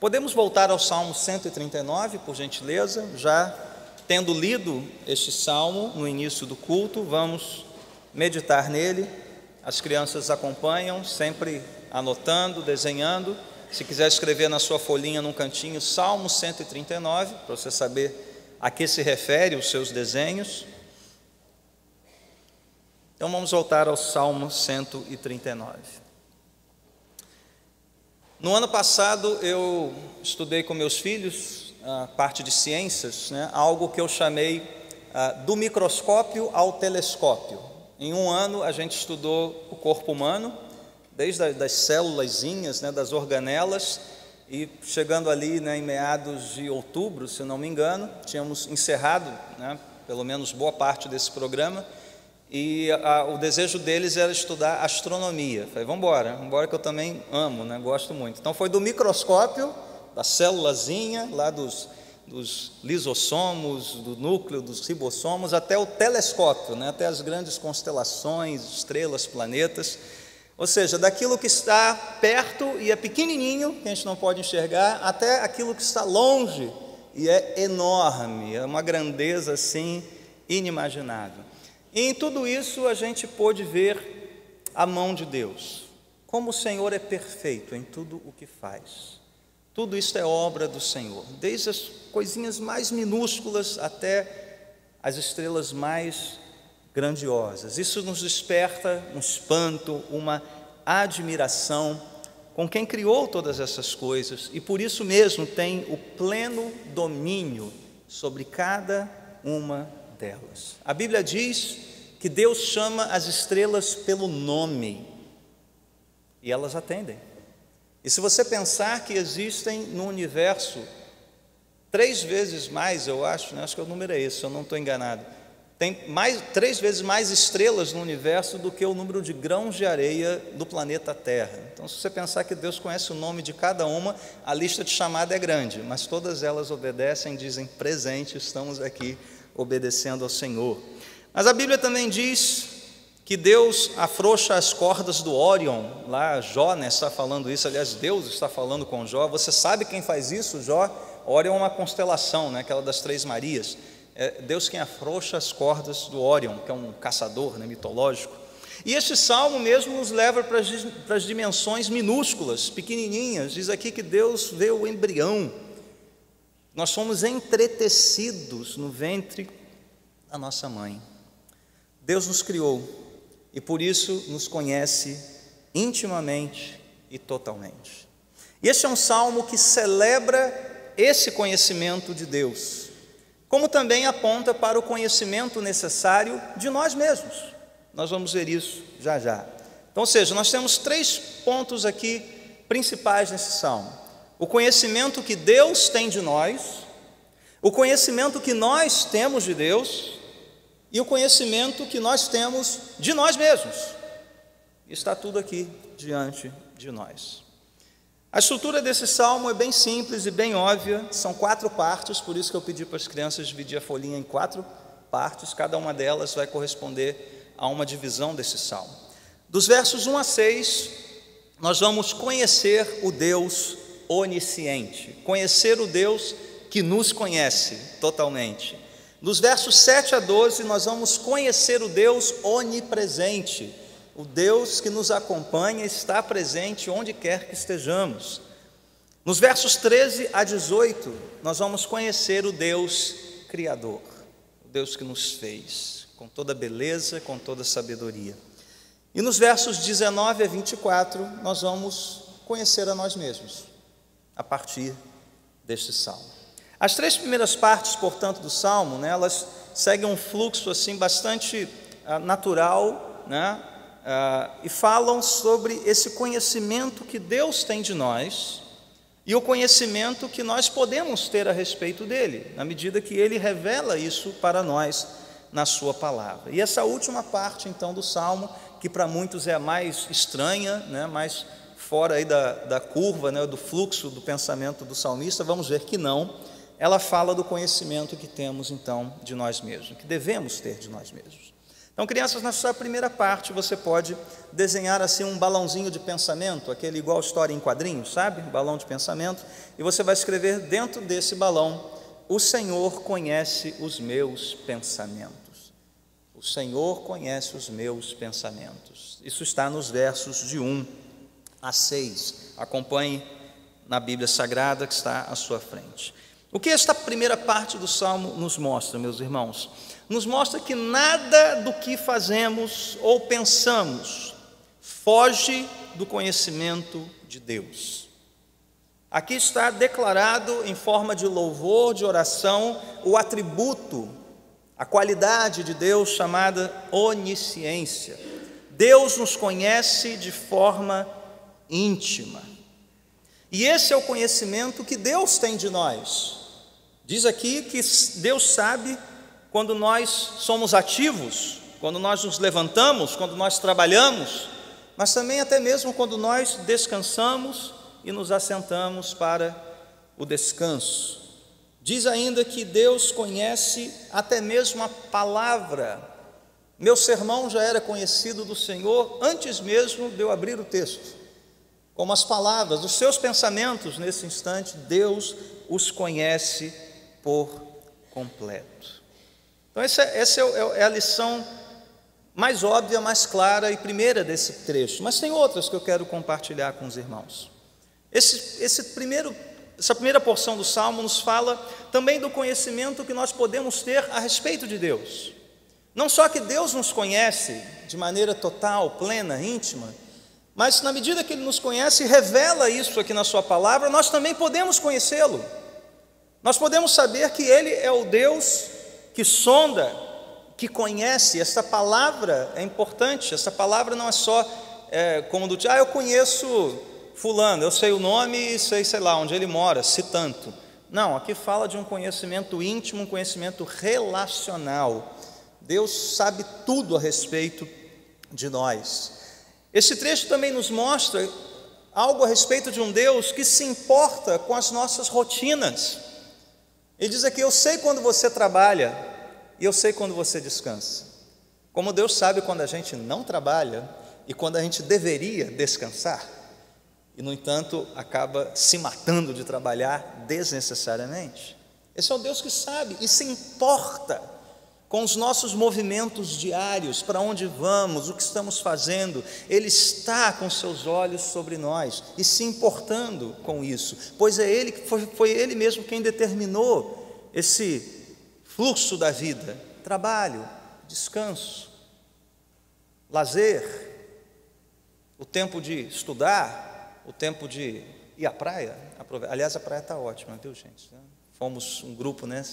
Podemos voltar ao Salmo 139, por gentileza. Já tendo lido este salmo no início do culto, vamos meditar nele. As crianças acompanham, sempre anotando, desenhando. Se quiser escrever na sua folhinha num cantinho, Salmo 139, para você saber a que se refere os seus desenhos. Então vamos voltar ao Salmo 139. No ano passado eu estudei com meus filhos a parte de ciências, algo que eu chamei do microscópio ao telescópio. Em um ano a gente estudou o corpo humano, desde das célulazinhas, das organelas, e chegando ali em meados de outubro, se não me engano, tínhamos encerrado, pelo menos boa parte desse programa, e o desejo deles era estudar astronomia. Falei, vamos embora que eu também amo, gosto muito. Então foi do microscópio, da célulazinha, lá dos lisossomos, do núcleo, dos ribossomos, até o telescópio, até as grandes constelações, estrelas, planetas. Ou seja, daquilo que está perto e é pequenininho, que a gente não pode enxergar, até aquilo que está longe e é enorme, é uma grandeza assim inimaginável. E em tudo isso a gente pôde ver a mão de Deus, como o Senhor é perfeito em tudo o que faz. Tudo isso é obra do Senhor, desde as coisinhas mais minúsculas até as estrelas mais grandiosas. Isso nos desperta um espanto, uma admiração com quem criou todas essas coisas e por isso mesmo tem o pleno domínio sobre cada uma delas. A Bíblia diz que Deus chama as estrelas pelo nome e elas atendem. E se você pensar que existem no universo 3 vezes mais, eu acho que o número é esse, se eu não estou enganado, tem 3 vezes mais estrelas no universo do que o número de grãos de areia do planeta Terra. Então, se você pensar que Deus conhece o nome de cada uma, a lista de chamada é grande, mas todas elas obedecem, dizem presente, estamos aqui obedecendo ao Senhor. Mas a Bíblia também diz que Deus afrouxa as cordas do Órion. Lá Jó está falando isso, aliás Deus está falando com Jó. Você sabe quem faz isso, Jó? Órion é uma constelação, aquela das 3 Marias. É Deus quem afrouxa as cordas do Órion, que é um caçador mitológico. E este salmo mesmo nos leva para as dimensões minúsculas, pequenininhas. Diz aqui que Deus vê o embrião. Nós fomos entretecidos no ventre da nossa mãe. Deus nos criou e por isso nos conhece intimamente e totalmente. E este é um salmo que celebra esse conhecimento de Deus, como também aponta para o conhecimento necessário de nós mesmos. Nós vamos ver isso já já. Então, ou seja, nós temos 3 pontos aqui principais nesse salmo: o conhecimento que Deus tem de nós, o conhecimento que nós temos de Deus e o conhecimento que nós temos de nós mesmos. Está tudo aqui diante de nós. A estrutura desse salmo é bem simples e bem óbvia, são 4 partes, por isso que eu pedi para as crianças dividir a folhinha em 4 partes, cada uma delas vai corresponder a uma divisão desse salmo. Dos versos 1 a 6, nós vamos conhecer o Deus onisciente, conhecer o Deus que nos conhece totalmente. Dos versos 7 a 12, nós vamos conhecer o Deus onipresente, o Deus que nos acompanha e está presente onde quer que estejamos. Nos versos 13 a 18, nós vamos conhecer o Deus Criador, o Deus que nos fez, com toda beleza, com toda sabedoria. E nos versos 19 a 24, nós vamos conhecer a nós mesmos, a partir deste salmo. As 3 primeiras partes, portanto, do salmo, elas seguem um fluxo assim bastante natural, e falam sobre esse conhecimento que Deus tem de nós e o conhecimento que nós podemos ter a respeito dele, na medida que ele revela isso para nós na sua palavra. E essa última parte, então, do salmo, que para muitos é a mais estranha, mais fora aí da curva, do fluxo do pensamento do salmista, vamos ver que não. Ela fala do conhecimento que temos, então, de nós mesmos, que devemos ter de nós mesmos. Então, crianças, na sua primeira parte, você pode desenhar assim um balãozinho de pensamento, aquele igual história em quadrinhos, sabe? Balão de pensamento, e você vai escrever dentro desse balão: o Senhor conhece os meus pensamentos. O Senhor conhece os meus pensamentos. Isso está nos versos de 1 a 6. Acompanhe na Bíblia Sagrada que está à sua frente. O que esta primeira parte do Salmo nos mostra, meus irmãos? Nos mostra que nada do que fazemos ou pensamos foge do conhecimento de Deus. Aqui está declarado em forma de louvor, de oração, o atributo, a qualidade de Deus chamada onisciência. Deus nos conhece de forma íntima. E esse é o conhecimento que Deus tem de nós. Diz aqui que Deus sabe quando nós somos ativos, quando nós nos levantamos, quando nós trabalhamos, mas também até mesmo quando nós descansamos e nos assentamos para o descanso. Diz ainda que Deus conhece até mesmo a palavra. Meu sermão já era conhecido do Senhor antes mesmo de eu abrir o texto. Como as palavras, os seus pensamentos nesse instante, Deus os conhece por completo. Então essa é a lição mais óbvia, mais clara e primeira desse trecho. Mas tem outras que eu quero compartilhar com os irmãos. Essa primeira porção do Salmo nos fala também do conhecimento que nós podemos ter a respeito de Deus. Não só que Deus nos conhece de maneira total, plena, íntima, mas na medida que Ele nos conhece e revela isso aqui na sua palavra, nós também podemos conhecê-lo. Nós podemos saber que Ele é o Deus que sonda, que conhece. Essa palavra é importante, essa palavra não é só como do tipo, eu conheço fulano, eu sei o nome e sei lá, onde ele mora, se tanto. Não, aqui fala de um conhecimento íntimo, um conhecimento relacional. Deus sabe tudo a respeito de nós. Esse trecho também nos mostra algo a respeito de um Deus que se importa com as nossas rotinas. Ele diz aqui: eu sei quando você trabalha e eu sei quando você descansa. Como Deus sabe quando a gente não trabalha e quando a gente deveria descansar, e no entanto acaba se matando de trabalhar desnecessariamente. Esse é o Deus que sabe e se importa com os nossos movimentos diários, para onde vamos, o que estamos fazendo. Ele está com seus olhos sobre nós e se importando com isso, pois foi Ele mesmo quem determinou esse fluxo da vida: trabalho, descanso, lazer, o tempo de estudar, o tempo de ir à praia. Aliás, a praia está ótima, viu, gente? Fomos um grupo, né?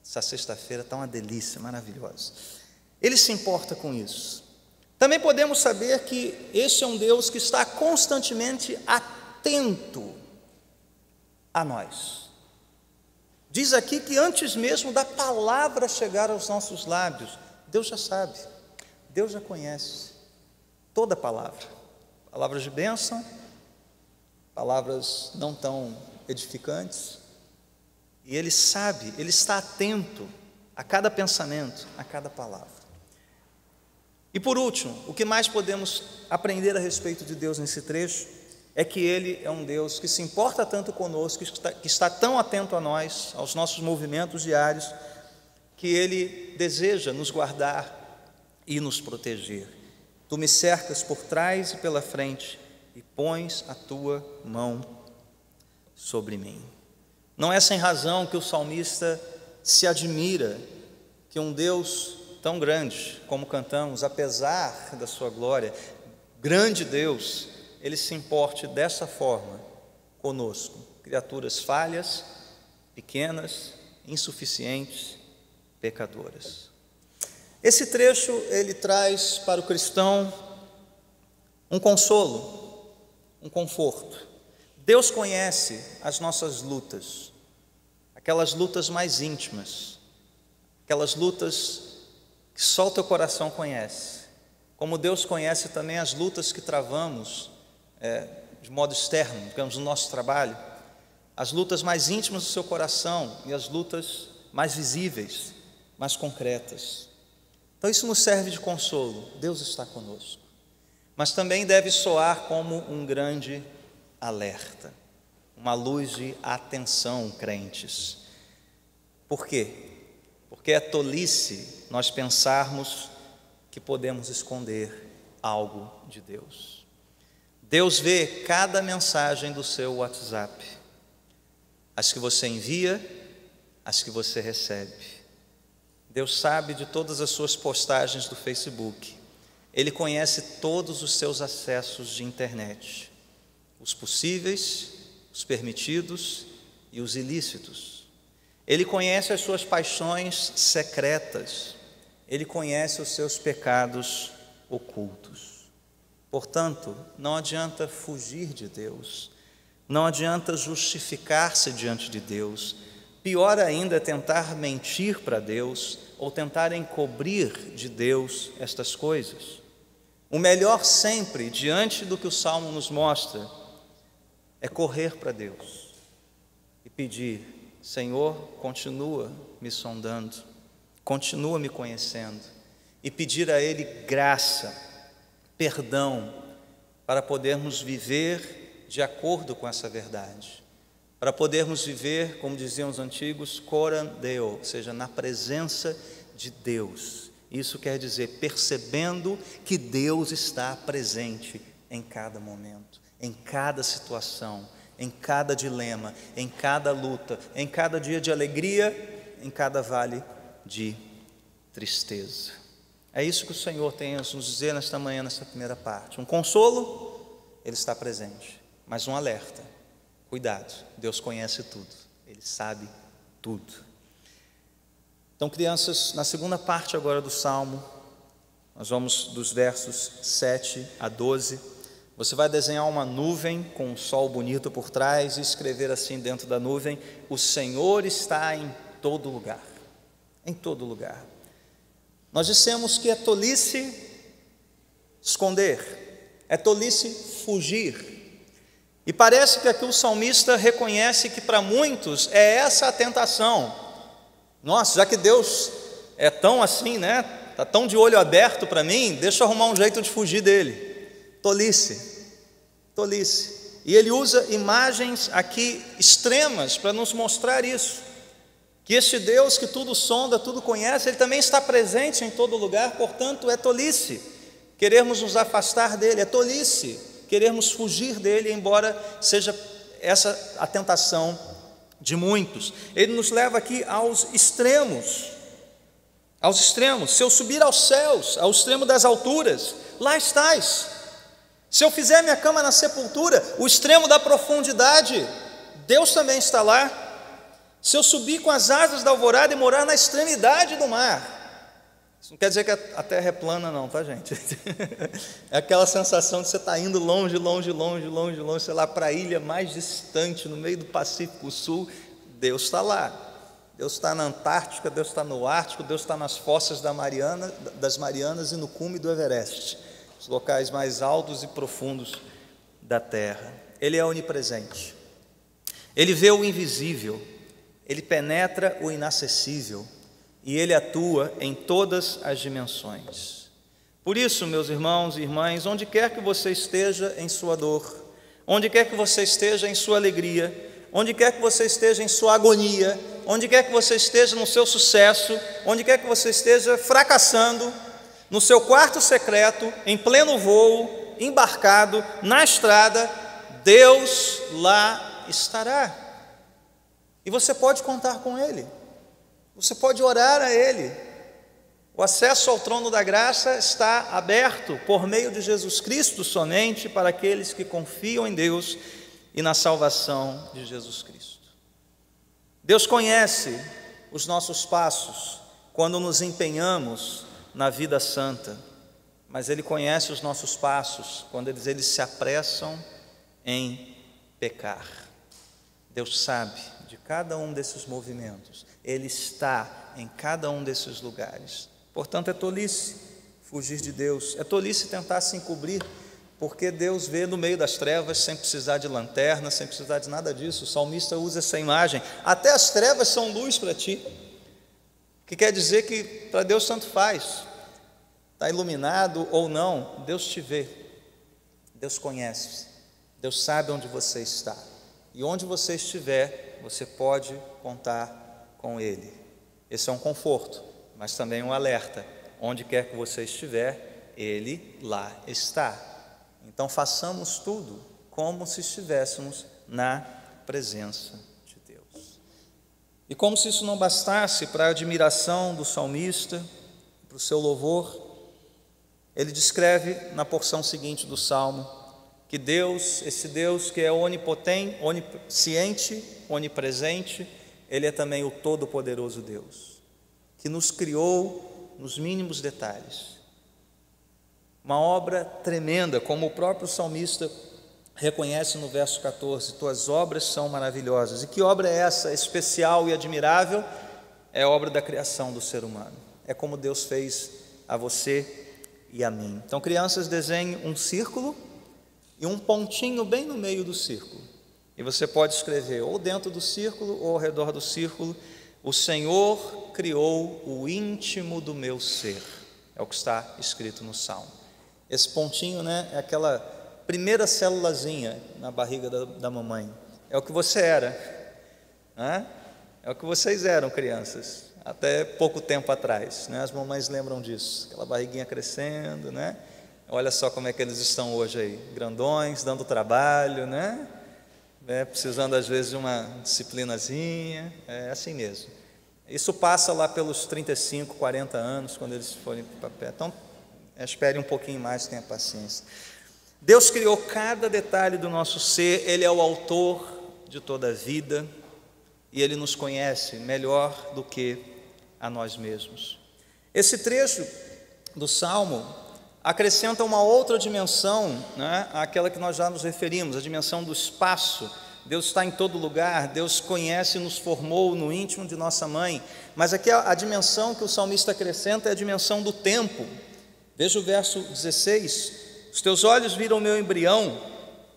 Essa sexta-feira está uma delícia, maravilhosa. Ele se importa com isso. Também podemos saber que esse é um Deus que está constantemente atento a nós. Diz aqui que antes mesmo da palavra chegar aos nossos lábios, Deus já sabe, Deus já conhece toda a palavra. Palavras de bênção, palavras não tão edificantes. E Ele sabe, Ele está atento a cada pensamento, a cada palavra. E por último, o que mais podemos aprender a respeito de Deus nesse trecho é que Ele é um Deus que se importa tanto conosco, que está tão atento a nós, aos nossos movimentos diários, que Ele deseja nos guardar e nos proteger. Tu me cercas por trás e pela frente e pões a tua mão sobre mim. Não é sem razão que o salmista se admira que um Deus tão grande, como cantamos, apesar da sua glória, grande Deus, Ele se importe dessa forma conosco, criaturas falhas, pequenas, insuficientes, pecadoras. Esse trecho, ele traz para o cristão um consolo, um conforto. Deus conhece as nossas lutas, aquelas lutas mais íntimas, aquelas lutas que só o teu coração conhece, como Deus conhece também as lutas que travamos de modo externo, digamos, no nosso trabalho, as lutas mais íntimas do seu coração e as lutas mais visíveis, mais concretas. Então isso nos serve de consolo, Deus está conosco. Mas também deve soar como um grande alerta, uma luz de atenção, crentes. Por quê? Porque é tolice nós pensarmos que podemos esconder algo de Deus. Deus vê cada mensagem do seu WhatsApp, as que você envia, as que você recebe. Deus sabe de todas as suas postagens do Facebook. Ele conhece todos os seus acessos de internet, os possíveis, os permitidos e os ilícitos. Ele conhece as suas paixões secretas. Ele conhece os seus pecados ocultos. Portanto, não adianta fugir de Deus, não adianta justificar-se diante de Deus. Pior ainda é tentar mentir para Deus ou tentar encobrir de Deus estas coisas. O melhor sempre, diante do que o Salmo nos mostra, é correr para Deus e pedir: Senhor, continua me sondando, continua me conhecendo, e pedir a Ele graça, perdão, para podermos viver de acordo com essa verdade, para podermos viver, como diziam os antigos, coram Deo, ou seja, na presença de Deus. Isso quer dizer percebendo que Deus está presente em cada momento, em cada situação, em cada dilema, em cada luta, em cada dia de alegria, em cada vale de tristeza. É isso que o Senhor tem a nos dizer nesta manhã, nesta primeira parte. Um consolo, Ele está presente, mas um alerta: cuidado, Deus conhece tudo, Ele sabe tudo. Então, crianças, na segunda parte agora do Salmo, nós vamos dos versos 7 a 12. Você vai desenhar uma nuvem com um sol bonito por trás e escrever assim dentro da nuvem: o Senhor está em todo lugar. Em todo lugar. Nós dissemos que é tolice esconder, é tolice fugir. E parece que aqui o salmista reconhece que para muitos é essa a tentação. Nossa, já que Deus é tão assim, né? Está tão de olho aberto para mim, deixa eu arrumar um jeito de fugir dele. Tolice, tolice. E ele usa imagens aqui extremas para nos mostrar isso. Que este Deus que tudo sonda, tudo conhece, Ele também está presente em todo lugar, portanto é tolice querermos nos afastar dEle, é tolice querermos fugir dEle, embora seja essa a tentação de muitos. Ele nos leva aqui aos extremos. Aos extremos. Se eu subir aos céus, ao extremo das alturas, lá estás. Se eu fizer minha cama na sepultura, o extremo da profundidade, Deus também está lá. Se eu subir com as asas da alvorada e morar na extremidade do mar, isso não quer dizer que a terra é plana não, tá, gente? É aquela sensação de você estar indo longe, sei lá, para a ilha mais distante, no meio do Pacífico Sul. Deus está lá. Deus está na Antártica, Deus está no Ártico, Deus está nas fossas das Marianas e no cume do Everest, os locais mais altos e profundos da terra. Ele é onipresente. Ele vê o invisível, Ele penetra o inacessível e Ele atua em todas as dimensões. Por isso, meus irmãos e irmãs, onde quer que você esteja em sua dor, onde quer que você esteja em sua alegria, onde quer que você esteja em sua agonia, onde quer que você esteja no seu sucesso, onde quer que você esteja fracassando, no seu quarto secreto, em pleno voo, embarcado, na estrada, Deus lá estará. E você pode contar com Ele, você pode orar a Ele. O acesso ao trono da graça está aberto por meio de Jesus Cristo somente para aqueles que confiam em Deus e na salvação de Jesus Cristo. Deus conhece os nossos passos quando nos empenhamos na vida santa, mas Ele conhece os nossos passos quando eles se apressam em pecar. Deus sabe de cada um desses movimentos, Ele está em cada um desses lugares. Portanto, é tolice fugir de Deus, é tolice tentar se encobrir, porque Deus vê no meio das trevas, sem precisar de lanterna, sem precisar de nada disso. O salmista usa essa imagem: até as trevas são luz para ti, que quer dizer que para Deus tanto faz. está iluminado ou não, Deus te vê, Deus conhece, Deus sabe onde você está. E onde você estiver, você pode contar com Ele. Esse é um conforto, mas também um alerta. Onde quer que você estiver, Ele lá está. Então façamos tudo como se estivéssemos na presença de Deus. E como se isso não bastasse, para a admiração do salmista, para o seu louvor, ele descreve na porção seguinte do Salmo, que Deus, esse Deus que é onipotente, onisciente, onipresente, Ele é também o Todo-Poderoso Deus, que nos criou nos mínimos detalhes. Uma obra tremenda, como o próprio salmista reconhece no verso 14, tuas obras são maravilhosas. E que obra é essa, especial e admirável? É a obra da criação do ser humano. É como Deus fez a você e a mim. Então, crianças, desenhem um círculo e um pontinho bem no meio do círculo. E você pode escrever ou dentro do círculo ou ao redor do círculo: o Senhor criou o íntimo do meu ser. É o que está escrito no Salmo. Esse pontinho, né, é aquela primeira célulazinha na barriga da mamãe. É o que você era, né? É o que vocês eram, crianças, até pouco tempo atrás, né? As mamães lembram disso, aquela barriguinha crescendo, né? Olha só como é que eles estão hoje aí, grandões, dando trabalho, né? Precisando às vezes de uma disciplinazinha, é assim mesmo. Isso passa lá pelos 35, 40 anos, quando eles forem para pé. Então, espere um pouquinho mais, tenha paciência. Deus criou cada detalhe do nosso ser, Ele é o autor de toda a vida e Ele nos conhece melhor do que a nós mesmos. Esse trecho do Salmo acrescenta uma outra dimensão, né, àquela que nós já nos referimos, a dimensão do espaço. Deus está em todo lugar, Deus conhece e nos formou no íntimo de nossa mãe, mas aqui a dimensão que o salmista acrescenta é a dimensão do tempo. Veja o verso 16: os teus olhos viram o meu embrião,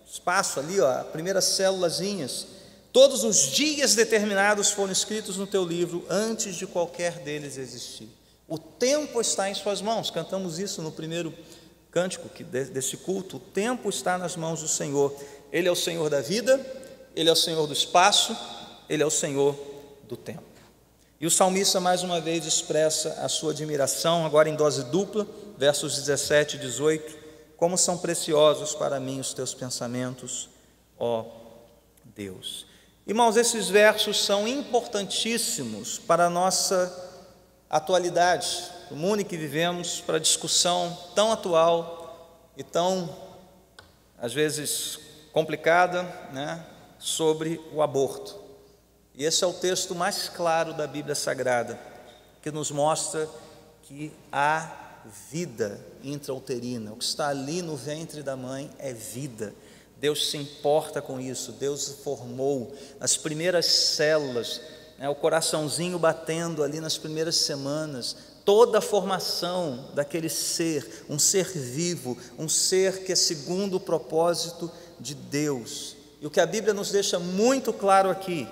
espaço ali, ó, as primeiras célulazinhas, todos os dias determinados foram escritos no teu livro, antes de qualquer deles existir. O tempo está em suas mãos, cantamos isso no primeiro cântico desse culto. O tempo está nas mãos do Senhor. Ele é o Senhor da vida, Ele é o Senhor do espaço, Ele é o Senhor do tempo. E o salmista mais uma vez expressa a sua admiração, agora em dose dupla, versos 17 e 18, como são preciosos para mim os teus pensamentos, ó Deus. Irmãos, esses versos são importantíssimos para a nossa atualidade, o mundo em que vivemos, para a discussão tão atual e tão, às vezes, complicada, né, sobre o aborto. E esse é o texto mais claro da Bíblia Sagrada, que nos mostra que há vida intrauterina. O que está ali no ventre da mãe é vida. Deus se importa com isso. Deus formou as primeiras células, né, o coraçãozinho batendo ali nas primeiras semanas, toda a formação daquele ser, um ser vivo, um ser que é segundo o propósito de Deus. E o que a Bíblia nos deixa muito claro aqui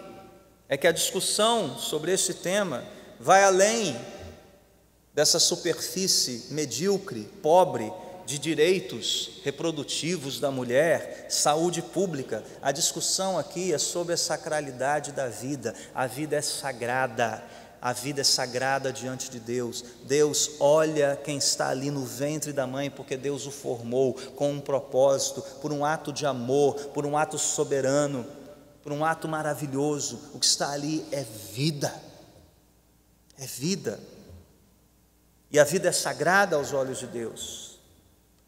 é que a discussão sobre esse tema vai além dessa superfície medíocre, pobre, de direitos reprodutivos da mulher, saúde pública. A discussão aqui é sobre a sacralidade da vida. A vida é sagrada, a vida é sagrada diante de Deus. Deus olha quem está ali no ventre da mãe, porque Deus o formou com um propósito, por um ato de amor, por um ato soberano, por um ato maravilhoso. O que está ali é vida, é vida. E a vida é sagrada aos olhos de Deus.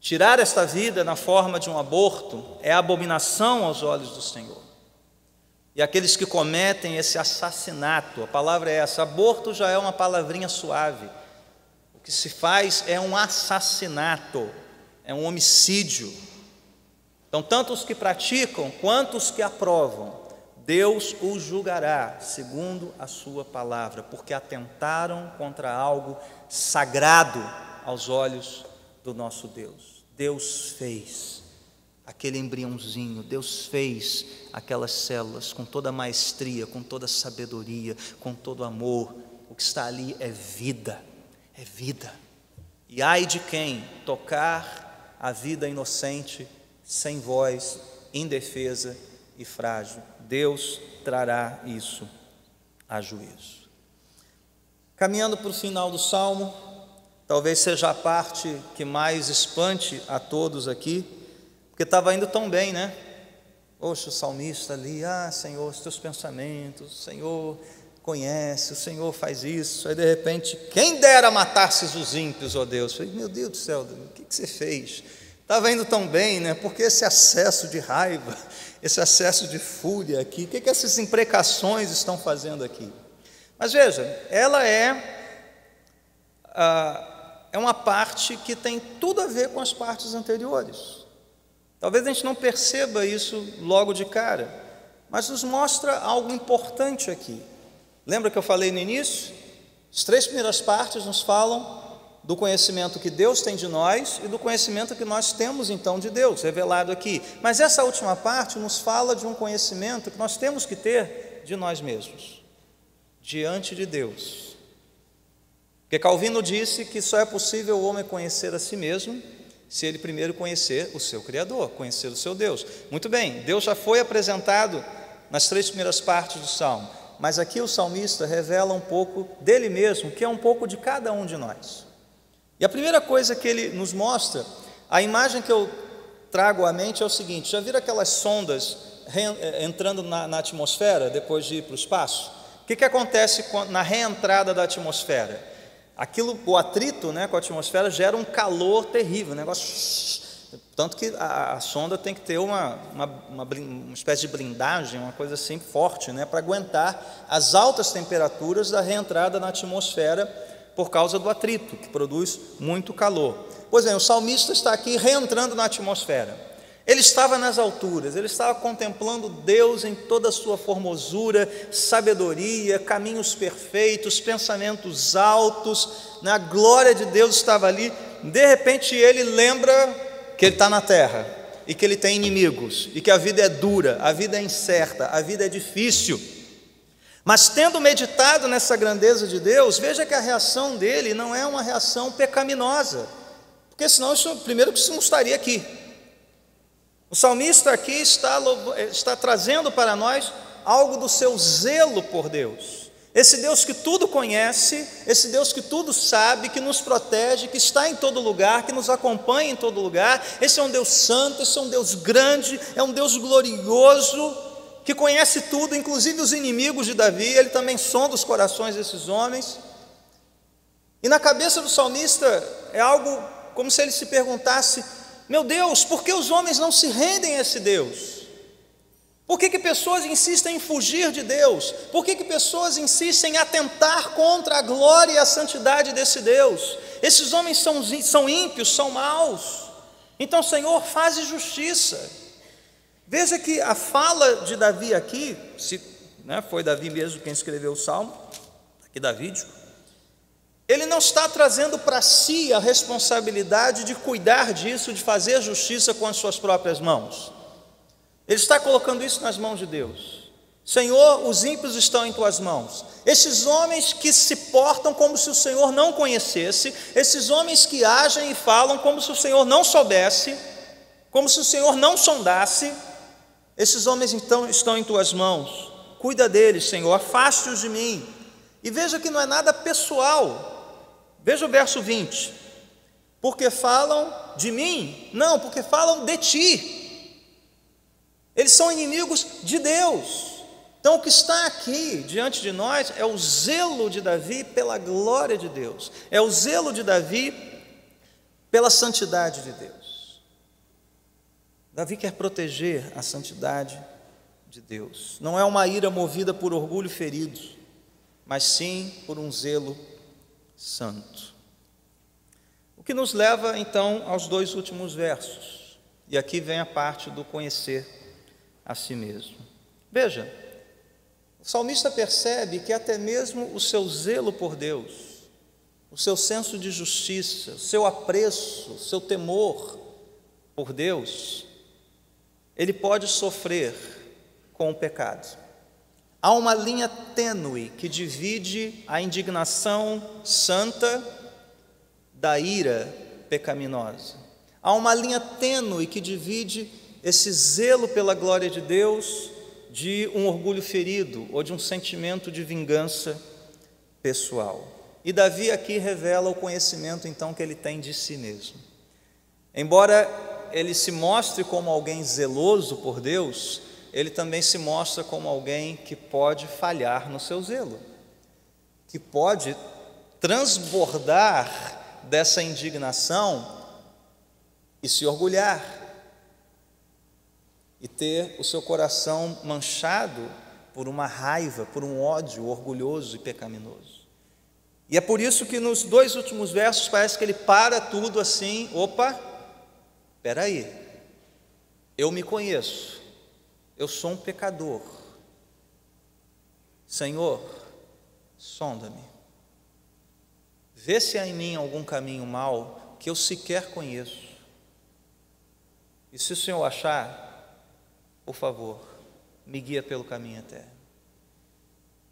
Tirar esta vida na forma de um aborto é abominação aos olhos do Senhor. E aqueles que cometem esse assassinato, a palavra é essa, aborto já é uma palavrinha suave. O que se faz é um assassinato, é um homicídio. Então, tanto os que praticam quanto os que aprovam, Deus os julgará segundo a sua palavra, porque atentaram contra algo sagrado aos olhos do nosso Deus. Deus fez aquele embriãozinho, Deus fez aquelas células com toda a maestria, com toda a sabedoria, com todo o amor. O que está ali é vida, é vida. E ai de quem tocar a vida inocente, sem voz, indefesa e frágil. Deus trará isso a juízo. Caminhando para o final do Salmo, talvez seja a parte que mais espante a todos aqui, porque estava indo tão bem, né? Poxa, o salmista ali, Senhor, os teus pensamentos, o Senhor conhece, o Senhor faz isso. Aí de repente, quem dera matasses os ímpios, ó Deus. Eu falei, meu Deus do céu, o que você fez? Estava indo tão bem, né? Porque esse acesso de raiva, esse acesso de fúria aqui, o que essas imprecações estão fazendo aqui? Mas veja, ela é uma parte que tem tudo a ver com as partes anteriores. Talvez a gente não perceba isso logo de cara, mas nos mostra algo importante aqui. Lembra que eu falei no início? As 3 primeiras partes nos falam do conhecimento que Deus tem de nós e do conhecimento que nós temos então de Deus, revelado aqui. Mas essa última parte nos fala de um conhecimento que nós temos que ter de nós mesmos, diante de Deus. Porque Calvino disse que só é possível o homem conhecer a si mesmo se ele primeiro conhecer o seu Criador, conhecer o seu Deus. Muito bem, Deus já foi apresentado nas 3 primeiras partes do Salmo, mas aqui o salmista revela um pouco dele mesmo, que é um pouco de cada um de nós. E a primeira coisa que ele nos mostra, a imagem que eu trago à mente é o seguinte: já viram aquelas sondas entrando na atmosfera depois de ir para o espaço? O que acontece na reentrada da atmosfera? O atrito, né, com a atmosfera gera um calor terrível, um negócio, tanto que a sonda tem que ter uma espécie de blindagem, uma coisa assim forte, né, para aguentar as altas temperaturas da reentrada na atmosfera por causa do atrito, que produz muito calor. Pois bem, o salmista está aqui reentrando na atmosfera. Ele estava nas alturas, ele estava contemplando Deus em toda a sua formosura, sabedoria, caminhos perfeitos, pensamentos altos, a glória de Deus estava ali. De repente ele lembra que ele está na terra e que ele tem inimigos e que a vida é dura, a vida é incerta, a vida é difícil. Mas tendo meditado nessa grandeza de Deus, veja que a reação dele não é uma reação pecaminosa, porque senão primeiro que isso não estaria aqui. O salmista aqui está trazendo para nós algo do seu zelo por Deus. Esse Deus que tudo conhece, esse Deus que tudo sabe, que nos protege, que está em todo lugar, que nos acompanha em todo lugar. Esse é um Deus santo, esse é um Deus grande, é um Deus glorioso, que conhece tudo, inclusive os inimigos de Davi. Ele também sonda os corações desses homens. E na cabeça do salmista é algo como se ele se perguntasse: meu Deus, por que os homens não se rendem a esse Deus? Por que pessoas insistem em fugir de Deus? Por que pessoas insistem em atentar contra a glória e a santidade desse Deus? Esses homens são ímpios, são maus. Então, Senhor, faze justiça. Veja que a fala de Davi aqui, foi Davi mesmo quem escreveu o Salmo, aqui davídico, ele não está trazendo para si a responsabilidade de cuidar disso, de fazer justiça com as suas próprias mãos. Ele está colocando isso nas mãos de Deus. Senhor, os ímpios estão em tuas mãos. Esses homens que se portam como se o Senhor não conhecesse, esses homens que agem e falam como se o Senhor não soubesse, como se o Senhor não sondasse, esses homens então estão em tuas mãos. Cuida deles, Senhor, afaste-os de mim. E veja que não é nada pessoal. Veja o verso 20: porque falam de mim? Não, porque falam de ti. Eles são inimigos de Deus. Então o que está aqui diante de nós é o zelo de Davi pela glória de Deus, é o zelo de Davi pela santidade de Deus. Davi quer proteger a santidade de Deus. Não é uma ira movida por orgulho ferido, mas sim por um zelo santo. O que nos leva então aos 2 últimos versos, e aqui vem a parte do conhecer a si mesmo. Veja, o salmista percebe que até mesmo o seu zelo por Deus, o seu senso de justiça, o seu apreço, o seu temor por Deus, ele pode sofrer com o pecado. Há uma linha tênue que divide a indignação santa da ira pecaminosa. Há uma linha tênue que divide esse zelo pela glória de Deus de um orgulho ferido ou de um sentimento de vingança pessoal. E Davi aqui revela o conhecimento então que ele tem de si mesmo. Embora ele se mostre como alguém zeloso por Deus, ele também se mostra como alguém que pode falhar no seu zelo, que pode transbordar dessa indignação e se orgulhar, e ter o seu coração manchado por uma raiva, por um ódio orgulhoso e pecaminoso. E é por isso que nos 2 últimos versos parece que ele para tudo assim: opa, espera aí, eu me conheço, eu sou um pecador, Senhor, sonda-me, vê se há em mim algum caminho mau que eu sequer conheço, e se o Senhor achar, por favor, me guia pelo caminho eterno.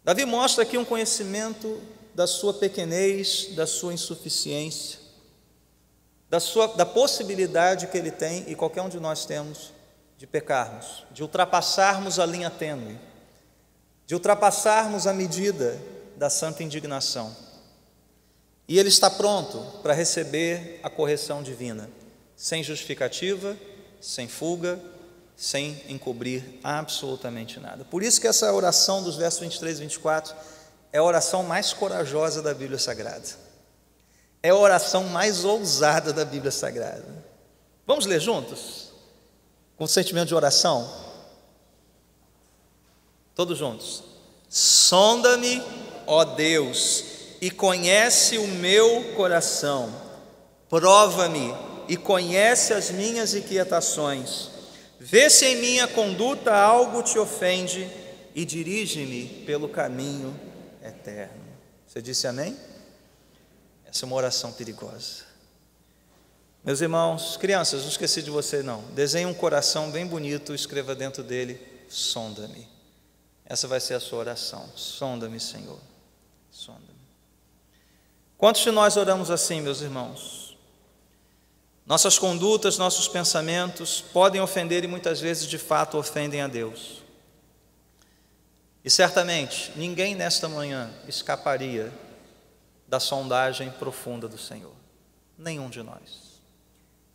Davi mostra aqui um conhecimento da sua pequenez, da sua insuficiência, da possibilidade que ele tem, e qualquer um de nós temos, de pecarmos, de ultrapassarmos a linha tênue, de ultrapassarmos a medida da santa indignação. E ele está pronto para receber a correção divina, sem justificativa, sem fuga, sem encobrir absolutamente nada. Por isso que essa oração dos versos 23 e 24 é a oração mais corajosa da Bíblia Sagrada. É a oração mais ousada da Bíblia Sagrada. Vamos ler juntos? Com sentimento de oração? Todos juntos. Sonda-me, ó Deus, e conhece o meu coração. Prova-me e conhece as minhas inquietações. Vê se em minha conduta algo te ofende e dirige-me pelo caminho eterno. Você disse amém? Essa é uma oração perigosa. Meus irmãos, crianças, não esqueci de você não. Desenhe um coração bem bonito, escreva dentro dele: sonda-me. Essa vai ser a sua oração. Sonda-me, Senhor. Sonda-me. Quantos de nós oramos assim, meus irmãos? Nossas condutas, nossos pensamentos podem ofender e muitas vezes de fato ofendem a Deus. E certamente ninguém nesta manhã escaparia da sondagem profunda do Senhor. Nenhum de nós.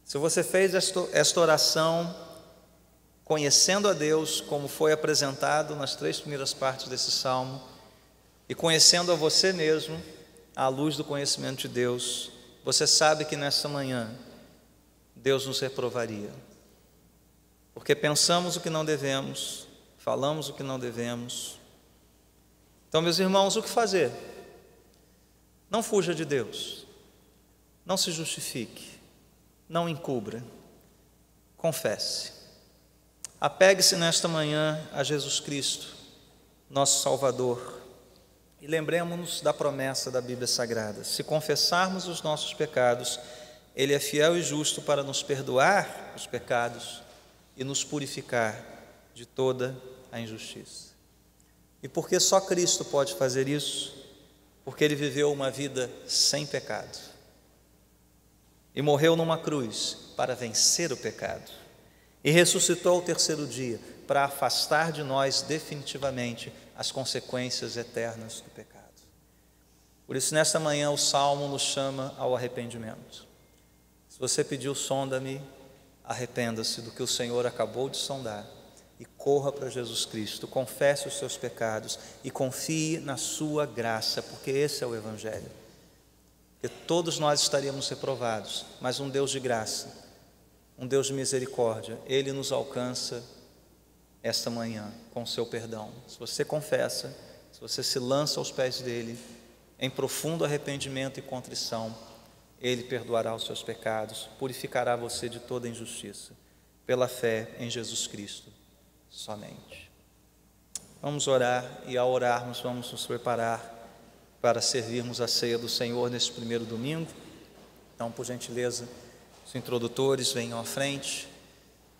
Se você fez esta oração conhecendo a Deus como foi apresentado nas 3 primeiras partes desse salmo, e conhecendo a você mesmo à luz do conhecimento de Deus, você sabe que nesta manhã Deus nos reprovaria, porque pensamos o que não devemos, falamos o que não devemos. Então, meus irmãos, o que fazer? Não fuja de Deus, não se justifique, não encubra, confesse. Apegue-se nesta manhã a Jesus Cristo, nosso Salvador, e lembremos-nos da promessa da Bíblia Sagrada: se confessarmos os nossos pecados, Ele é fiel e justo para nos perdoar os pecados e nos purificar de toda a injustiça. E porque só Cristo pode fazer isso, porque Ele viveu uma vida sem pecado e morreu numa cruz para vencer o pecado e ressuscitou ao 3º dia para afastar de nós definitivamente as consequências eternas do pecado. Por isso, nesta manhã, o Salmo nos chama ao arrependimento. Se você pediu sonda-me, arrependa-se do que o Senhor acabou de sondar e corra para Jesus Cristo, confesse os seus pecados e confie na sua graça, porque esse é o Evangelho. Porque todos nós estaríamos reprovados, mas um Deus de graça, um Deus de misericórdia, Ele nos alcança esta manhã com o seu perdão. Se você confessa, se você se lança aos pés dEle em profundo arrependimento e contrição, Ele perdoará os seus pecados, purificará você de toda injustiça, pela fé em Jesus Cristo somente. Vamos orar, e ao orarmos vamos nos preparar para servirmos a ceia do Senhor nesse primeiro domingo. Então, por gentileza, os introdutores venham à frente,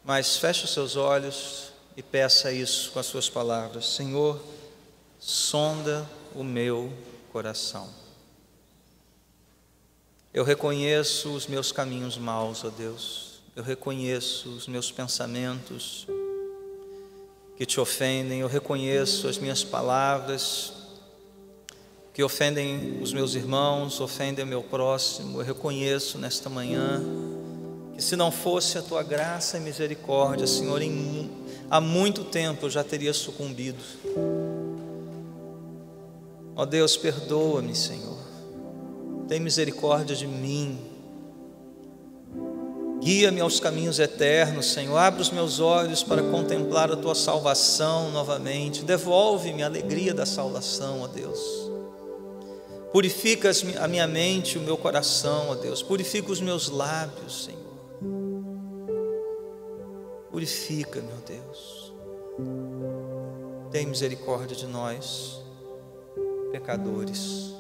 mas feche os seus olhos e peça isso com as suas palavras: Senhor, sonda o meu coração. Eu reconheço os meus caminhos maus, ó Deus. Eu reconheço os meus pensamentos que te ofendem. Eu reconheço as minhas palavras que ofendem os meus irmãos, ofendem o meu próximo. Eu reconheço nesta manhã que se não fosse a tua graça e misericórdia, Senhor, há muito tempo eu já teria sucumbido. Ó Deus, perdoa-me, Senhor. Tem misericórdia de mim. Guia-me aos caminhos eternos, Senhor. Abre os meus olhos para contemplar a tua salvação novamente. Devolve-me a alegria da salvação, ó Deus. Purifica a minha mente, o meu coração, ó Deus. Purifica os meus lábios, Senhor. Purifica, meu Deus. Tem misericórdia de nós, pecadores.